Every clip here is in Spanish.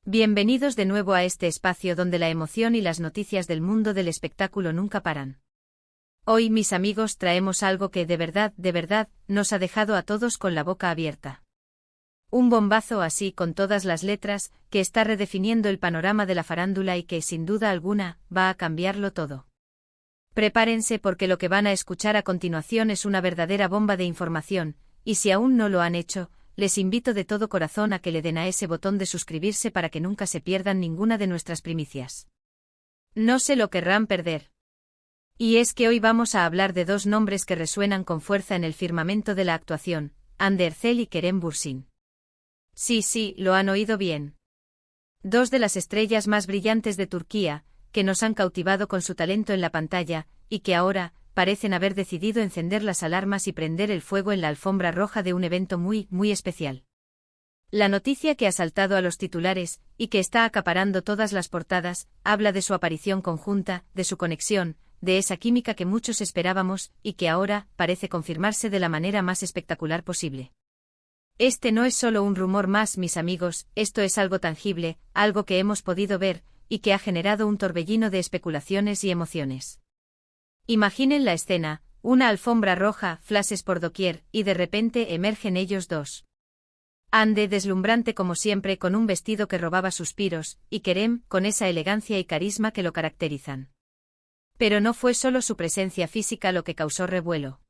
Bienvenidos de nuevo a este espacio donde la emoción y las noticias del mundo del espectáculo nunca paran. Hoy, mis amigos, traemos algo que de verdad, nos ha dejado a todos con la boca abierta. Un bombazo así con todas las letras, que está redefiniendo el panorama de la farándula y que, sin duda alguna, va a cambiarlo todo. Prepárense porque lo que van a escuchar a continuación es una verdadera bomba de información, y si aún no lo han hecho, les invito de todo corazón a que le den a ese botón de suscribirse para que nunca se pierdan ninguna de nuestras primicias. No se lo querrán perder. Y es que hoy vamos a hablar de dos nombres que resuenan con fuerza en el firmamento de la actuación, Hande Erçel y Kerem Bürsin. Sí, lo han oído bien. Dos de las estrellas más brillantes de Turquía, que nos han cautivado con su talento en la pantalla, y que ahora parecen haber decidido encender las alarmas y prender el fuego en la alfombra roja de un evento muy especial. La noticia que ha saltado a los titulares, y que está acaparando todas las portadas, habla de su aparición conjunta, de su conexión, de esa química que muchos esperábamos, y que ahora parece confirmarse de la manera más espectacular posible. Este no es solo un rumor más, mis amigos, esto es algo tangible, algo que hemos podido ver, y que ha generado un torbellino de especulaciones y emociones. Imaginen la escena, una alfombra roja, flashes por doquier, y de repente emergen ellos dos. Hande, deslumbrante como siempre con un vestido que robaba suspiros, y Kerem, con esa elegancia y carisma que lo caracterizan. Pero no fue solo su presencia física lo que causó revuelo.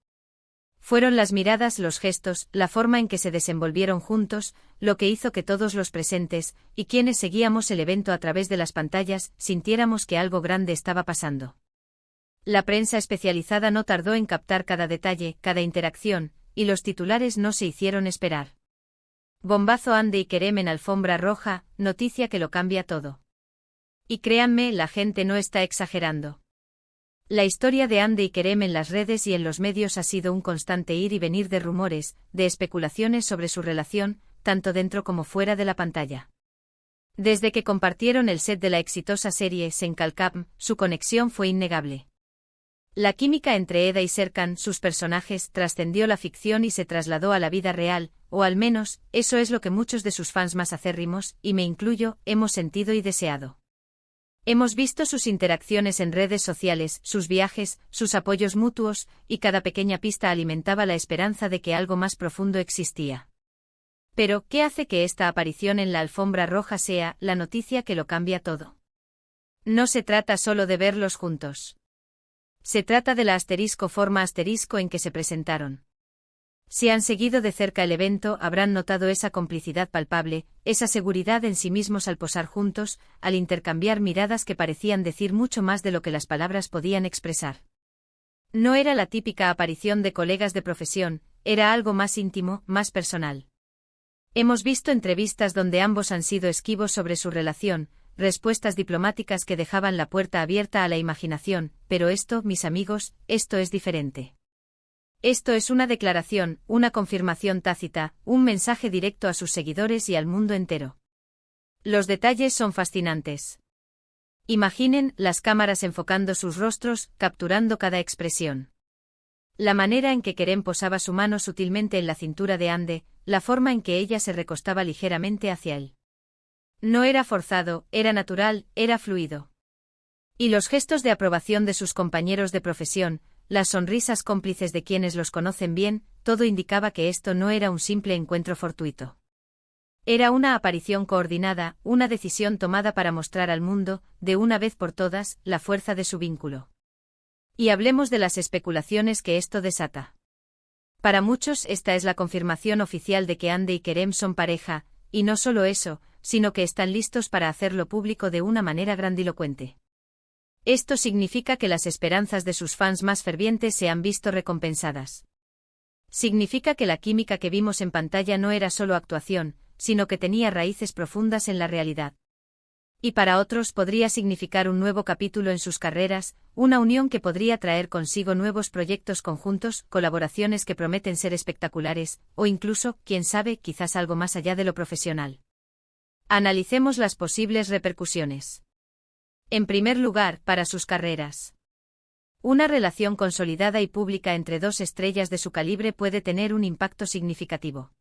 Fueron las miradas, los gestos, la forma en que se desenvolvieron juntos, lo que hizo que todos los presentes, y quienes seguíamos el evento a través de las pantallas, sintiéramos que algo grande estaba pasando. La prensa especializada no tardó en captar cada detalle, cada interacción, y los titulares no se hicieron esperar. Bombazo Hande y Kerem en alfombra roja, noticia que lo cambia todo. Y créanme, la gente no está exagerando. La historia de Hande y Kerem en las redes y en los medios ha sido un constante ir y venir de rumores, de especulaciones sobre su relación, tanto dentro como fuera de la pantalla. Desde que compartieron el set de la exitosa serie Sen Kalkam, su conexión fue innegable. La química entre Eda y Serkan, sus personajes, trascendió la ficción y se trasladó a la vida real, o al menos, eso es lo que muchos de sus fans más acérrimos, y me incluyo, hemos sentido y deseado. Hemos visto sus interacciones en redes sociales, sus viajes, sus apoyos mutuos, y cada pequeña pista alimentaba la esperanza de que algo más profundo existía. Pero, ¿qué hace que esta aparición en la alfombra roja sea la noticia que lo cambia todo? No se trata solo de verlos juntos. Se trata de la forma en que se presentaron. Si han seguido de cerca el evento, habrán notado esa complicidad palpable, esa seguridad en sí mismos al posar juntos, al intercambiar miradas que parecían decir mucho más de lo que las palabras podían expresar. No era la típica aparición de colegas de profesión, era algo más íntimo, más personal. Hemos visto entrevistas donde ambos han sido esquivos sobre su relación, respuestas diplomáticas que dejaban la puerta abierta a la imaginación, pero esto, mis amigos, esto es diferente. Esto es una declaración, una confirmación tácita, un mensaje directo a sus seguidores y al mundo entero. Los detalles son fascinantes. Imaginen las cámaras enfocando sus rostros, capturando cada expresión. La manera en que Kerem posaba su mano sutilmente en la cintura de Hande, la forma en que ella se recostaba ligeramente hacia él. No era forzado, era natural, era fluido. Y los gestos de aprobación de sus compañeros de profesión, las sonrisas cómplices de quienes los conocen bien, todo indicaba que esto no era un simple encuentro fortuito. Era una aparición coordinada, una decisión tomada para mostrar al mundo, de una vez por todas, la fuerza de su vínculo. Y hablemos de las especulaciones que esto desata. Para muchos esta es la confirmación oficial de que Hande y Kerem son pareja, y no solo eso, sino que están listos para hacerlo público de una manera grandilocuente. Esto significa que las esperanzas de sus fans más fervientes se han visto recompensadas. Significa que la química que vimos en pantalla no era solo actuación, sino que tenía raíces profundas en la realidad. Y para otros podría significar un nuevo capítulo en sus carreras, una unión que podría traer consigo nuevos proyectos conjuntos, colaboraciones que prometen ser espectaculares, o incluso, quién sabe, quizás algo más allá de lo profesional. Analicemos las posibles repercusiones. En primer lugar, para sus carreras. Una relación consolidada y pública entre dos estrellas de su calibre puede tener un impacto significativo.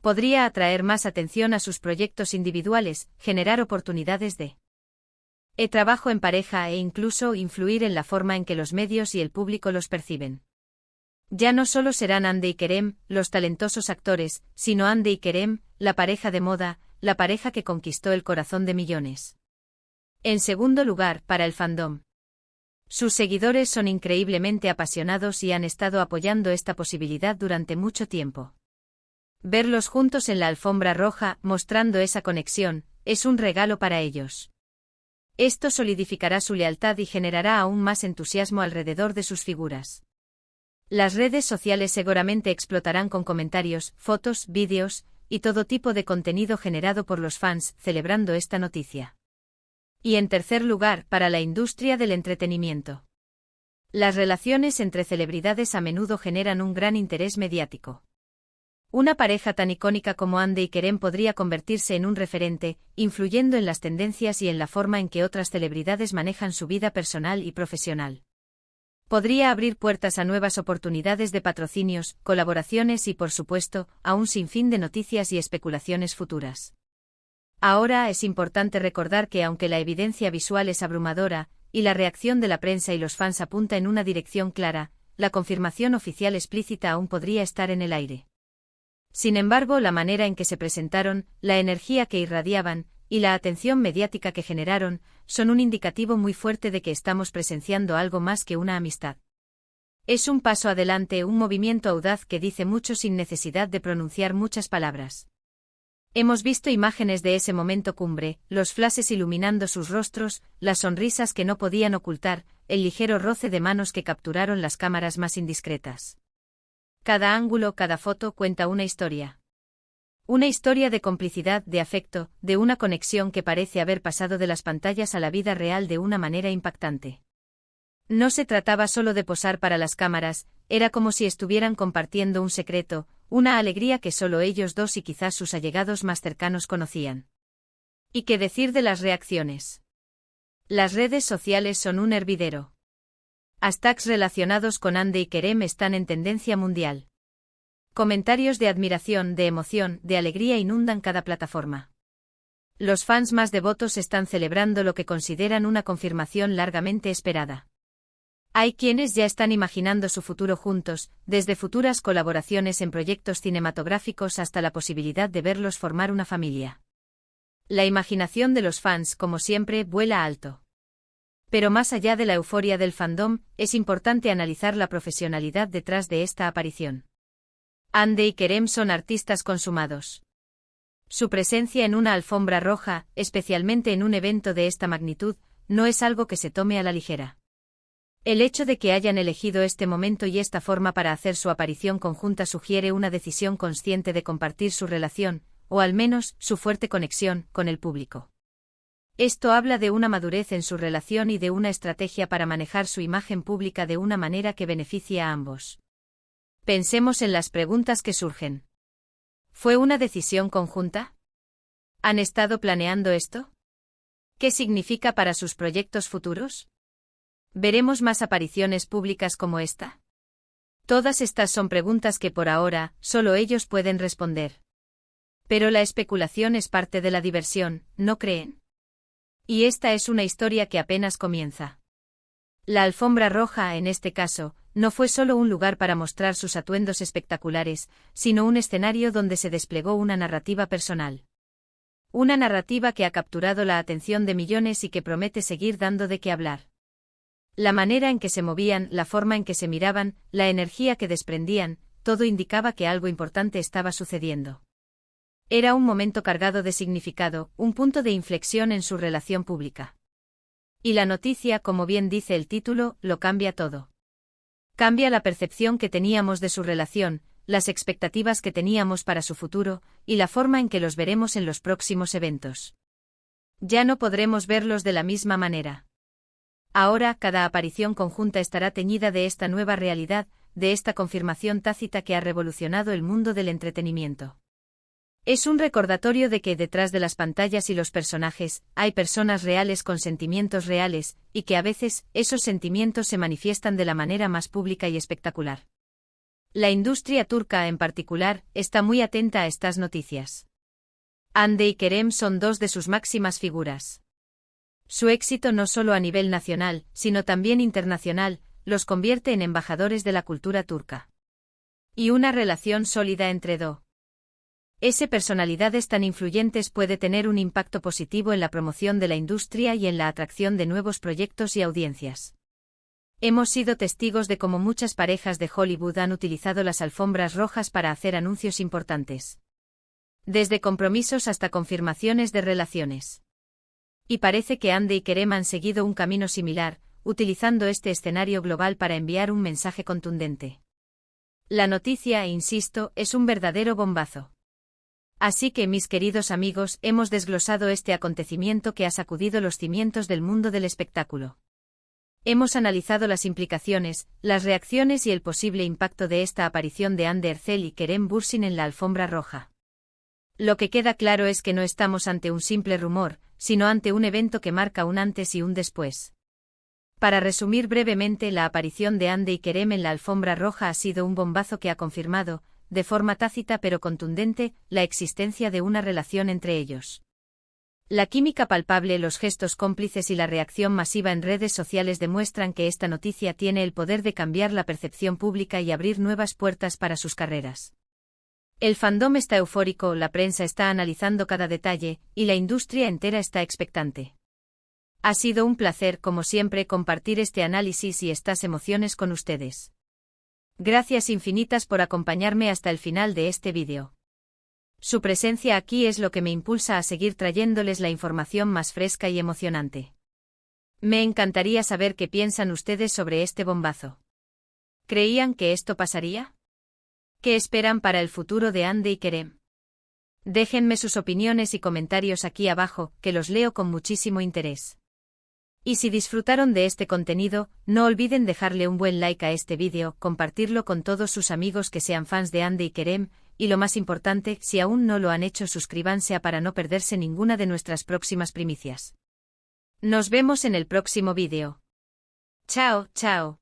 Podría atraer más atención a sus proyectos individuales, generar oportunidades de trabajo en pareja e incluso influir en la forma en que los medios y el público los perciben. Ya no solo serán Hande y Kerem, los talentosos actores, sino Hande y Kerem, la pareja de moda, la pareja que conquistó el corazón de millones. En segundo lugar, para el fandom. Sus seguidores son increíblemente apasionados y han estado apoyando esta posibilidad durante mucho tiempo. Verlos juntos en la alfombra roja, mostrando esa conexión, es un regalo para ellos. Esto solidificará su lealtad y generará aún más entusiasmo alrededor de sus figuras. Las redes sociales seguramente explotarán con comentarios, fotos, vídeos, y todo tipo de contenido generado por los fans celebrando esta noticia. Y en tercer lugar, para la industria del entretenimiento. Las relaciones entre celebridades a menudo generan un gran interés mediático. Una pareja tan icónica como Hande y Kerem podría convertirse en un referente, influyendo en las tendencias y en la forma en que otras celebridades manejan su vida personal y profesional. Podría abrir puertas a nuevas oportunidades de patrocinios, colaboraciones y, por supuesto, a un sinfín de noticias y especulaciones futuras. Ahora es importante recordar que aunque la evidencia visual es abrumadora, y la reacción de la prensa y los fans apunta en una dirección clara, la confirmación oficial explícita aún podría estar en el aire. Sin embargo, la manera en que se presentaron, la energía que irradiaban, y la atención mediática que generaron, son un indicativo muy fuerte de que estamos presenciando algo más que una amistad. Es un paso adelante, un movimiento audaz que dice mucho sin necesidad de pronunciar muchas palabras. Hemos visto imágenes de ese momento cumbre, los flashes iluminando sus rostros, las sonrisas que no podían ocultar, el ligero roce de manos que capturaron las cámaras más indiscretas. Cada ángulo, cada foto cuenta una historia. Una historia de complicidad, de afecto, de una conexión que parece haber pasado de las pantallas a la vida real de una manera impactante. No se trataba solo de posar para las cámaras, era como si estuvieran compartiendo un secreto, una alegría que solo ellos dos y quizás sus allegados más cercanos conocían. ¿Y qué decir de las reacciones? Las redes sociales son un hervidero. Hashtags relacionados con Hande y Kerem están en tendencia mundial. Comentarios de admiración, de emoción, de alegría inundan cada plataforma. Los fans más devotos están celebrando lo que consideran una confirmación largamente esperada. Hay quienes ya están imaginando su futuro juntos, desde futuras colaboraciones en proyectos cinematográficos hasta la posibilidad de verlos formar una familia. La imaginación de los fans, como siempre, vuela alto. Pero más allá de la euforia del fandom, es importante analizar la profesionalidad detrás de esta aparición. Hande y Kerem son artistas consumados. Su presencia en una alfombra roja, especialmente en un evento de esta magnitud, no es algo que se tome a la ligera. El hecho de que hayan elegido este momento y esta forma para hacer su aparición conjunta sugiere una decisión consciente de compartir su relación, o al menos, su fuerte conexión, con el público. Esto habla de una madurez en su relación y de una estrategia para manejar su imagen pública de una manera que beneficie a ambos. Pensemos en las preguntas que surgen. ¿Fue una decisión conjunta? ¿Han estado planeando esto? ¿Qué significa para sus proyectos futuros? ¿Veremos más apariciones públicas como esta? Todas estas son preguntas que por ahora, solo ellos pueden responder. Pero la especulación es parte de la diversión, ¿no creen? Y esta es una historia que apenas comienza. La alfombra roja, en este caso, no fue solo un lugar para mostrar sus atuendos espectaculares, sino un escenario donde se desplegó una narrativa personal. Una narrativa que ha capturado la atención de millones y que promete seguir dando de qué hablar. La manera en que se movían, la forma en que se miraban, la energía que desprendían, todo indicaba que algo importante estaba sucediendo. Era un momento cargado de significado, un punto de inflexión en su relación pública. Y la noticia, como bien dice el título, lo cambia todo. Cambia la percepción que teníamos de su relación, las expectativas que teníamos para su futuro, y la forma en que los veremos en los próximos eventos. Ya no podremos verlos de la misma manera. Ahora, cada aparición conjunta estará teñida de esta nueva realidad, de esta confirmación tácita que ha revolucionado el mundo del entretenimiento. Es un recordatorio de que detrás de las pantallas y los personajes, hay personas reales con sentimientos reales, y que a veces, esos sentimientos se manifiestan de la manera más pública y espectacular. La industria turca en particular está muy atenta a estas noticias. Hande y Kerem son dos de sus máximas figuras. Su éxito no solo a nivel nacional, sino también internacional, los convierte en embajadores de la cultura turca. Y una relación sólida entre dos personalidades tan influyentes puede tener un impacto positivo en la promoción de la industria y en la atracción de nuevos proyectos y audiencias. Hemos sido testigos de cómo muchas parejas de Hollywood han utilizado las alfombras rojas para hacer anuncios importantes. Desde compromisos hasta confirmaciones de relaciones. Y parece que Hande y Kerem han seguido un camino similar, utilizando este escenario global para enviar un mensaje contundente. La noticia, insisto, es un verdadero bombazo. Así que, mis queridos amigos, hemos desglosado este acontecimiento que ha sacudido los cimientos del mundo del espectáculo. Hemos analizado las implicaciones, las reacciones y el posible impacto de esta aparición de Hande Erçel y Kerem Bürsin en la alfombra roja. Lo que queda claro es que no estamos ante un simple rumor, sino ante un evento que marca un antes y un después. Para resumir brevemente, la aparición de Hande y Kerem en la alfombra roja ha sido un bombazo que ha confirmado, de forma tácita pero contundente, la existencia de una relación entre ellos. La química palpable, los gestos cómplices y la reacción masiva en redes sociales demuestran que esta noticia tiene el poder de cambiar la percepción pública y abrir nuevas puertas para sus carreras. El fandom está eufórico, la prensa está analizando cada detalle, y la industria entera está expectante. Ha sido un placer, como siempre, compartir este análisis y estas emociones con ustedes. Gracias infinitas por acompañarme hasta el final de este vídeo. Su presencia aquí es lo que me impulsa a seguir trayéndoles la información más fresca y emocionante. Me encantaría saber qué piensan ustedes sobre este bombazo. ¿Creían que esto pasaría? ¿Qué esperan para el futuro de Hande y Kerem? Déjenme sus opiniones y comentarios aquí abajo, que los leo con muchísimo interés. Y si disfrutaron de este contenido, no olviden dejarle un buen like a este vídeo, compartirlo con todos sus amigos que sean fans de Hande y Kerem, y lo más importante, si aún no lo han hecho, suscríbanse para no perderse ninguna de nuestras próximas primicias. Nos vemos en el próximo vídeo. Chao, chao.